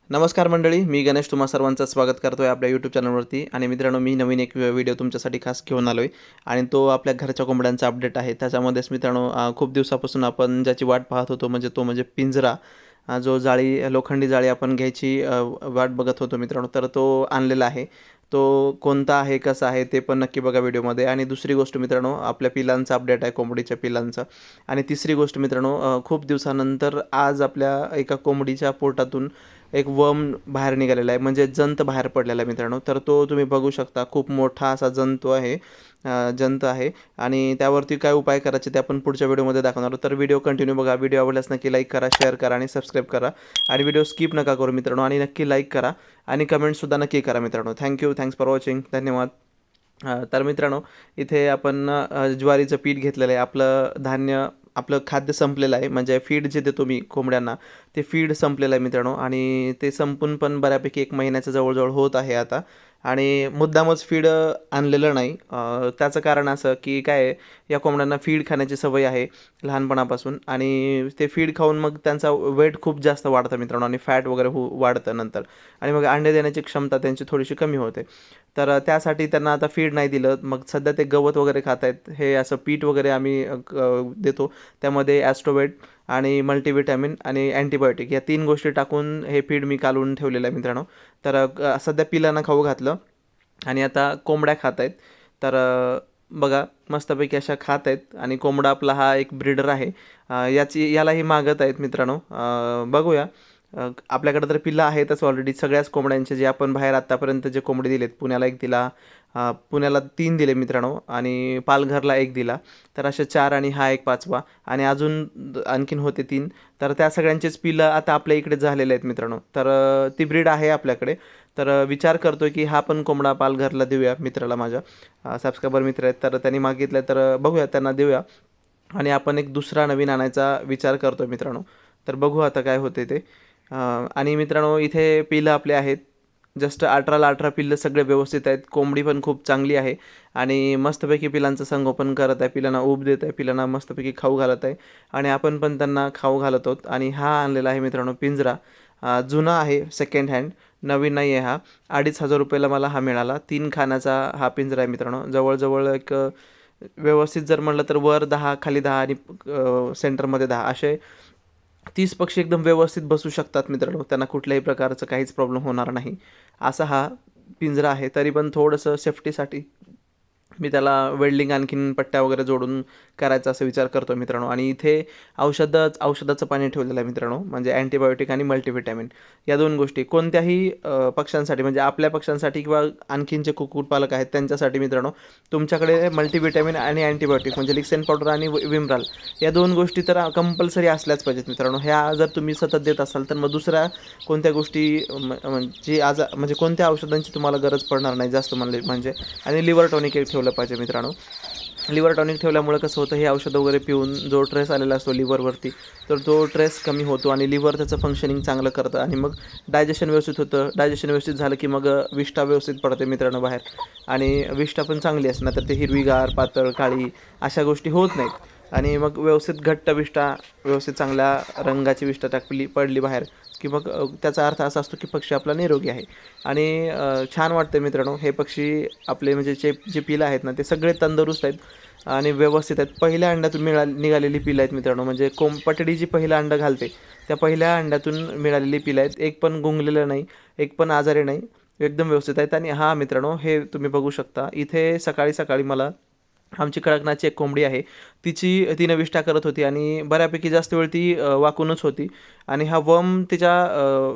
नमस्कार मंडळी, मी गणेश तुम्हा सर्वांचं स्वागत करतोय आपल्या यूट्यूब चॅनलवरती. आणि मित्रांनो, मी नवीन एक व्हिडिओ तुमच्यासाठी खास घेऊन आलो आहे आणि तो आपल्या घरच्या कोंबड्यांचा अपडेट आहे. त्याच्यामध्येच मित्रांनो खूप दिवसापासून आपण ज्याची वाट पाहत होतो म्हणजे पिंजरा, जो लोखंडी जाळी आपण घ्यायची वाट बघत होतो मित्रांनो, तर तो आणलेला आहे. तो कोणता आहे, कसा आहे ते पण नक्की बघा व्हिडिओमध्ये. आणि दुसरी गोष्ट मित्रांनो, आपल्या पिलांचा अपडेट आहे, कोंबडीच्या पिलांचा. आणि तिसरी गोष्ट मित्रांनो, खूप दिवसानंतर आज आपल्या एका कोंबडीच्या पोटातून एक बाहेर निघालेला आहे, म्हणजे जंत बाहेर पडलेला आहे मित्रांनो. तर तो तुम्ही बघू शकता, खूप मोठा असा जंत आहे. आणि त्यावरती काय उपाय करायचे ते आपण पुढच्या व्हिडिओमध्ये दाखवणार आहोत. तर व्हिडिओ कंटिन्यू बघा. व्हिडिओ आवडल्यास नक्की लाईक करा, शेअर करा आणि सबस्क्राईब करा. आणि व्हिडिओ स्किप नका करू मित्रांनो, आणि नक्की लाईक करा आणि कमेंटसुद्धा नक्की करा मित्रांनो. Thanks for watching. धन्यवाद. तर मित्रांनो, इथे आपण ज्वारीचं पीठ घेतलेलं आहे. आपलं खाद्य संपलेलं आहे, म्हणजे फीड जे देतो मी कोंबड्यांना, ते फीड संपलेलं आहे मित्रांनो. आणि ते संपून पण बऱ्यापैकी 1 महिन्याच्या जवळ होत आहे आता. आणि मुद्दामच फीड आणलेलं नाही. त्याचं कारण असं की काय आहे, या कोंबड्यांना फीड खाण्याची सवय आहे लहानपणापासून. आणि ते फीड खाऊन मग त्यांचा वेट खूप जास्त वाढतं मित्रांनो, आणि फॅट वगैरे वाढतं नंतर. आणि मग अंडे देण्याची क्षमता त्यांची थोडीशी कमी होते. तर त्यासाठी त्यांना आता फीड नाही दिलं. मग सध्या ते गवत वगैरे खात आहेत. हे असं पीठ वगैरे आम्ही देतो. त्यामध्ये ॲस्ट्रोवेट आणि मल्टीव्हिटॅमिन आणि अँटीबायोटिक या 3 गोष्टी टाकून हे फीड मी कालवून ठेवलेलं आहे मित्रांनो. तर सध्या पिलांना खाऊ घातलं आणि आता कोंबड्या खात आहेत. तर बघा, मस्तपैकी अशा खात आहेत. आणि कोंबडा आपला हा एक ब्रीडर आहे. यालाही मागत आहेत मित्रांनो. बघूया. आपल्याकडे तर पिल्लं आहेतच ऑलरेडी सगळ्याच कोंबड्यांचे, जे आपण बाहेर आत्तापर्यंत जे कोंबडी दिलेत, पुण्याला 1 दिला, पुण्याला 3 दिले मित्रांनो, आणि पालघरला 1 दिला. तर असे 4, आणि हा एक 5वा, आणि आणखीन होते 3. तर त्या सगळ्यांचेच पिलं आता आपल्या इकडे झालेले आहेत मित्रांनो. तर ती ब्रीड आहे आपल्याकडे. तर विचार करतोय की हा पण कोंबडा पालघरला देऊया मित्राला, माझ्या सबस्क्रायबर मित्र आहेत, तर त्यांनी मागितलं, तर बघूया त्यांना देऊया. आणि आपण एक दुसरा नवीन आणायचा विचार करतोय मित्रांनो. तर बघू आता काय होते ते. आणि मित्रांनो, इथे पिलं आपले आहेत. जस्ट 18ला 18 पिल्लं सगळे व्यवस्थित आहेत. कोंबडी पण खूप चांगली आहे आणि मस्तपैकी पिलांचं संगोपन करत आहे. पिलांना ऊब देत आहे. पिलांना मस्तपैकी खाऊ घालत आहे आणि आपण पण त्यांना खाऊ घालत आहोत. आणि हा आणलेला आहे मित्रांनो पिंजरा. जुना आहे, सेकंड हँड, नवीन नाही आहे हा. 2,500 रुपयाला मला हा मिळाला. 3 खाण्याचा हा पिंजरा आहे मित्रांनो. जवळजवळ एक व्यवस्थित जर म्हटलं तर वर 10, खाली 10 आणि सेंटरमध्ये 10, असे 30 पक्षी एकदम व्यवस्थित बसू शकतात मित्रांनो. त्यांना कुठल्याही प्रकारचं काहीच प्रॉब्लेम होणार नाही, असा हा पिंजरा आहे. तरी पण थोडंसं सेफ्टीसाठी मी त्याला वेल्डिंग आणखीन पट्ट्या वगैरे जोडून करायचा असा विचार करतो मित्रांनो. आणि इथे औषधाचं पाणी ठेवलेलं आहे मित्रांनो, म्हणजे अँटीबायोटिक आणि मल्टीव्हिटॅमिन या 2 गोष्टी कोणत्याही पक्ष्यांसाठी, म्हणजे आपल्या पक्ष्यांसाठी किंवा आणखीन जे कुक्कुटपालक आहेत त्यांच्यासाठी मित्रांनो, तुमच्याकडे मल्टीव्हिटॅमिन आणि अँटीबायोटिक म्हणजे लिक्सेन पावडर आणि विमराल या 2 गोष्टी तर कंपल्सरी असल्याच पाहिजेत मित्रांनो. ह्या जर तुम्ही सतत देत असाल तर मग दुसऱ्या कोणत्या गोष्टी म्हणजे कोणत्या औषधांची तुम्हाला गरज पडणार नाही जास्त म्हणजे. आणि लिव्हर टॉनिक एक ठेवलं पाहिजे मित्रांनो. लिव्हर टॉनिक ठेवल्यामुळे कसं होतं, हे औषधं वगैरे पिऊन जो ट्रेस आलेला असतो लिव्हरवरती, तर तो ट्रेस कमी होतो आणि लिव्हर त्याचं फंक्शनिंग चांगलं करतं. आणि मग डायजेशन व्यवस्थित होतं. डायजेशन व्यवस्थित झालं की मग विष्ठा व्यवस्थित पडते मित्रांनो बाहेर. आणि विष्ठा पण चांगली असणार, तर ते हिरवीगार, पातळ, काळी अशा गोष्टी होत नाहीत. आणि मग व्यवस्थित घट्ट विष्ठा, व्यवस्थित चांगल्या रंगाची विष्ठा पडली बाहेर की मग त्याचा अर्थ असा असतो की पक्षी आपला निरोगी आहे. आणि छान वाटतं मित्रांनो. हे पक्षी आपले म्हणजे जे पिलं आहेत ना, ते सगळे तंदुरुस्त आहेत आणि व्यवस्थित आहेत. पहिल्या अंड्यातून निघालेली पिलं आहेत मित्रांनो, म्हणजे पटडी जी पहिलं अंडं घालते त्या पहिल्या अंड्यातून मिळालेली पिलं आहेत. एक पण गुंगलेलं नाही, एक पण आजारी नाही, एकदम व्यवस्थित आहेत. आणि हा मित्रांनो, हे तुम्ही बघू शकता इथे सकाळी सकाळी मला आमची कडकनाथची एक कोंबडी आहे, तिनं विष्ठा करत होती आणि बऱ्यापैकी जास्त वेळ ती वाकूनच होती. आणि हा तिच्या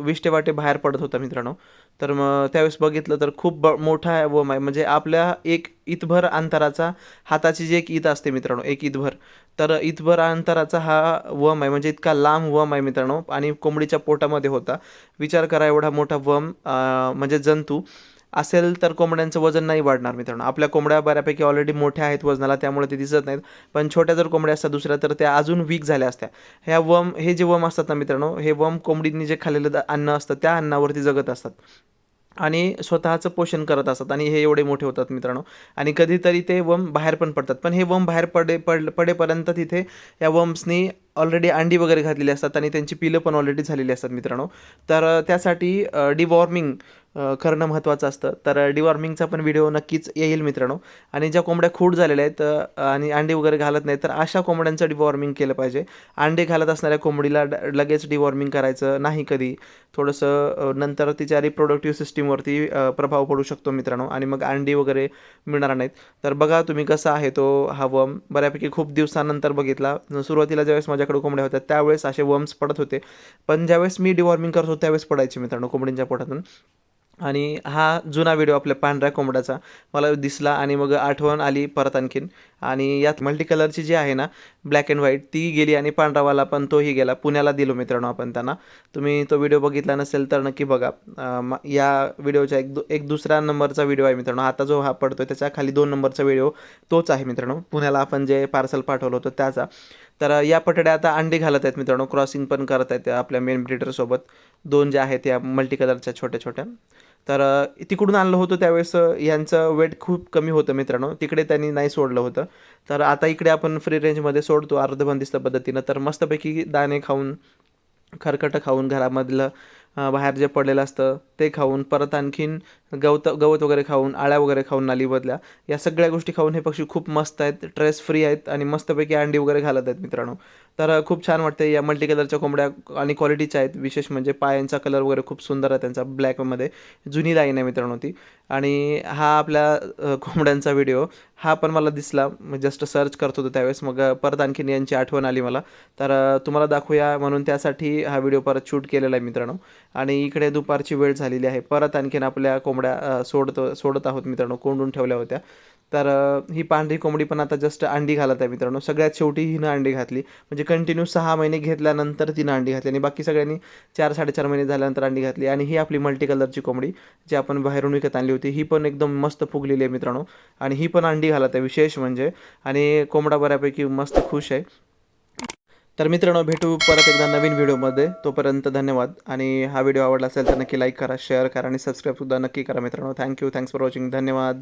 विष्ठेवाटे बाहेर पडत होता मित्रांनो. तर मग त्यावेळेस बघितलं तर खूप मोठा आहे, म्हणजे आपल्या एक इतभर अंतराचा, हाताची जी एक ईत असते मित्रांनो, एक इतभर, तर इतभर अंतराचा हा आहे, म्हणजे इतका लांब आहे मित्रांनो. आणि कोंबडीच्या पोटामध्ये होता. विचार करा, एवढा मोठा म्हणजे जंतू असेल तर कोंबड्यांचं वजन नाही वाढणार मित्रांनो. आपल्या कोंबड्या बऱ्यापैकी ऑलरेडी मोठ्या आहेत वजनाला, त्यामुळे ते दिसत नाहीत. पण छोट्या जर कोंबड्या असतात दुसऱ्या, तर त्या अजून वीक झाल्या असत्या. हे जे असतात ना मित्रांनो, हे कोंबडींनी जे खाल्लेलं अन्न असतं त्या अन्नावरती जगत असतात. आणि स्वतःचं पोषण करत असतात आणि हे एवढे मोठे होतात मित्रांनो. आणि कधीतरी ते वर्म बाहेर पण पडतात. पण हे वर्म बाहेर पडेपर्यंत तिथे या वर्म्सनी ऑलरेडी अंडी वगैरे घातलेली असतात आणि त्यांची पिलं पण ऑलरेडी झालेली असतात मित्रांनो. तर त्यासाठी डिवॉर्मिंग करणं महत्त्वाचं असतं. तर डिवॉर्मिंगचा पण व्हिडिओ नक्कीच येईल मित्रांनो. आणि ज्या कोंबड्या खूट झालेल्या आहेत आणि अंडी वगैरे घालत नाही, तर अशा कोंबड्यांचं डिवॉर्मिंग केलं पाहिजे. अंडे घालत असणाऱ्या कोंबडीला लगेच डिवॉर्मिंग करायचं नाही कधी. थोडंसं नंतर तिच्या रिप्रोडक्टिव्ह सिस्टीमवरती प्रभाव पडू शकतो मित्रांनो आणि मग अंडी वगैरे मिळणार नाहीत. तर बघा तुम्ही कसा आहे तो हा वर्म. बऱ्यापैकी खूप दिवसानंतर बघितला. सुरुवातीला ज्यावेळेस माझ्याकडे कोंबड्या होत्या त्यावेळेस असे वर्म्स पडत होते. पण ज्यावेळेस मी डिवॉर्मिंग करत होतो त्यावेळेस पडायचे मित्रांनो कोंबडींच्या पोटातून. आणि हा जुना व्हिडिओ आपल्या पांढऱ्या कोंबड्याचा मला दिसला आणि मग आठवण आली परत आणखीन. आणि यात मल्टी कलरची जी आहे ना ब्लॅक अँड व्हाईट ती गेली आणि पांढरावाला पण तोही गेला. पुण्याला दिलो मित्रांनो आपण त्यांना. तुम्ही तो व्हिडिओ बघितला नसेल तर नक्की बघा. या व्हिडिओचा एक दुसरा नंबरचा व्हिडिओ आहे मित्रांनो. आता जो हा पडतो त्याच्या खाली 2 नंबरचा व्हिडिओ तोच आहे मित्रांनो. पुण्याला आपण जे पार्सल पाठवलं होतं त्याचा. तर या पटड्या आता अंडी घालत आहेत मित्रांनो. क्रॉसिंग पण करत आहेत आपल्या मेन ब्रीडरसोबत. 2 ज्या आहेत या मल्टी कलरच्या छोट्या छोट्या. तर तिकडून आणलं होतं त्यावेळेस यांचं वेट खूप कमी होतं मित्रांनो. तिकडे त्यांनी नाही सोडलं होतं. तर आता इकडे आपण फ्री रेंजमध्ये सोडतो अर्धबंदिस्त पद्धतीनं. तर मस्तपैकी दाणे खाऊन, खरकटं खाऊन, घरामधलं बाहेर जे पडलेलं असतं ते खाऊन, परत आणखीन गवत वगैरे खाऊन, आळ्या वगैरे खाऊन नालीमधल्या, या सगळ्या गोष्टी खाऊन हे पक्षी खूप मस्त आहेत, स्ट्रेस फ्री आहेत आणि मस्तपैकी अंडी वगैरे घालत आहेत मित्रांनो. तर खूप छान वाटते. या मल्टी कलरच्या कोंबड्या आणि क्वालिटीच्या आहेत. विशेष म्हणजे पायांचा कलर वगैरे खूप सुंदर आहे त्यांचा ब्लॅकमध्ये. जुनी लाईन आहे मित्रांनो ती. आणि हा आपल्या कोंबड्यांचा व्हिडिओ हा पण मला दिसला. जस्ट सर्च करत होतो त्यावेळेस. मग परत आणखीन यांची आठवण आली मला. तर तुम्हाला दाखवूया म्हणून त्यासाठी हा व्हिडिओ परत शूट केलेला आहे मित्रांनो. आणि इकडे दुपारची वेळ झालेली आहे. परत आणखीन आपल्या कोंबड्या सोडत आहोत मित्रांनो. कोंडून ठेवल्या होत्या. तर ही पांढरी कोंबडी पण आता जस्ट अंडी घालत आहे मित्रांनो. सगळ्यात शेवटी हिनं अंडी घातली. म्हणजे कंटिन्यू 6 महिने घेतल्यानंतर तिनं अंडी घातली आणि बाकी सगळ्यांनी 4-4.5 महिने झाल्यानंतर अंडी घातली. आणि ही आपली मल्टी कलरची कोंबडी जी आपण बाहेरून विकत आणली होती, ही पण एकदम मस्त फुगलेली आहे मित्रांनो. आणि ही पण अंडी घालत आहे विशेष म्हणजे. आणि कोंबडा बऱ्यापैकी मस्त खुश आहे. तर मित्रांनो भेटू परत एकदा नवीन व्हिडिओमध्ये. तोपर्यंत धन्यवाद. आणि हा व्हिडिओ आवडला असेल तर नक्की लाईक करा, शेअर करा आणि सबस्क्राईबसुद्धा नक्की करा मित्रांनो. Thanks for watching. धन्यवाद.